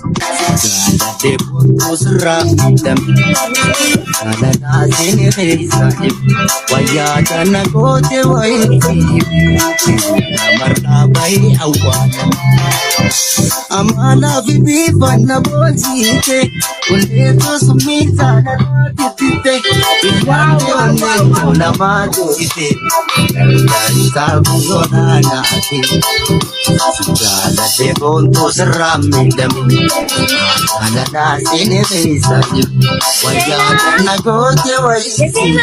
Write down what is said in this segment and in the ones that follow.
Jaaladhee boontuu sirraa miidhamne kana naasini keessaa wayyaa kana goote wayii namarraa bahee awwaalame. Amala vipi fana bozite Kuleto sumita na natitite Iwande wane na madoite Kaldari sabu zona na ati Sujala de bonto serame dami Ana nasine visa Wajata na gote wajisi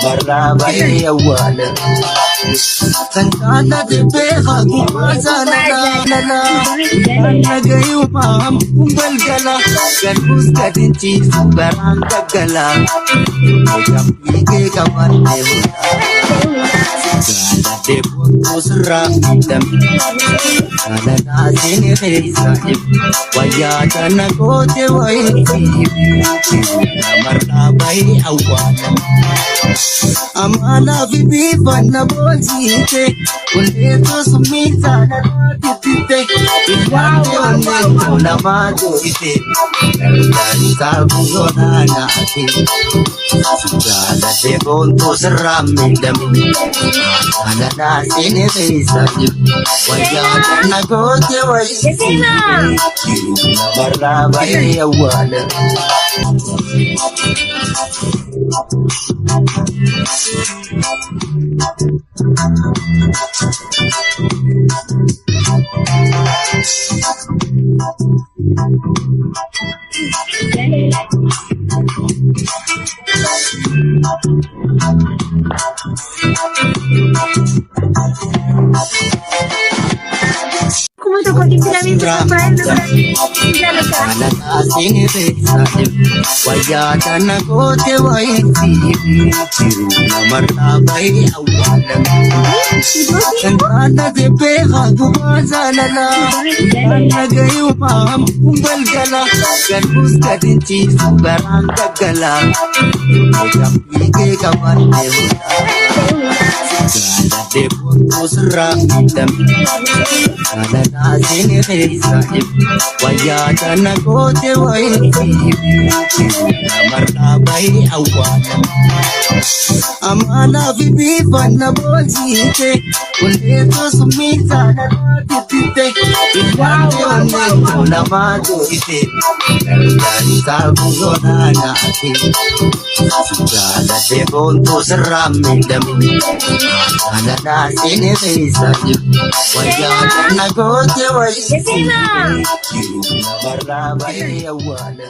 Barra baye awala Santana de peha kumaza na Nagayu maham kumbal gala Ganbus kadin cheese barang kagala Kampi ke kawan dewa Gala de bonto serang dami Gala nasine khisa Wajata na kote waiti Namarna bayi awana Amala vipi fana bozite Kuleto sumita na natitite Iwande wane na madoite Kaldari sabu zona na ati Sujala de bonto serame dami Ana nasine visa Wajata na kote wajisi Namarna bayi awana Como tu cotidiana vida Sini pesa wajata na kote waiti Namarna bayi awalam Santana de peha kumaza lala Nagayu maham kumbal gala Ganbus kadin cheese barang kagala Kampi ke kawan dewa Gala de bonto serang dami Gala nasine khisa Wajata na kote waiti Namarna bayi awana Amala vipi fana bozite Kuleto sumita na natitite Iwande wane na madoite Kaldari sabu zona na ati Sujala de bonto serame dami Ana nasine khisa Wajata na kote wajisi Namarna bayi awana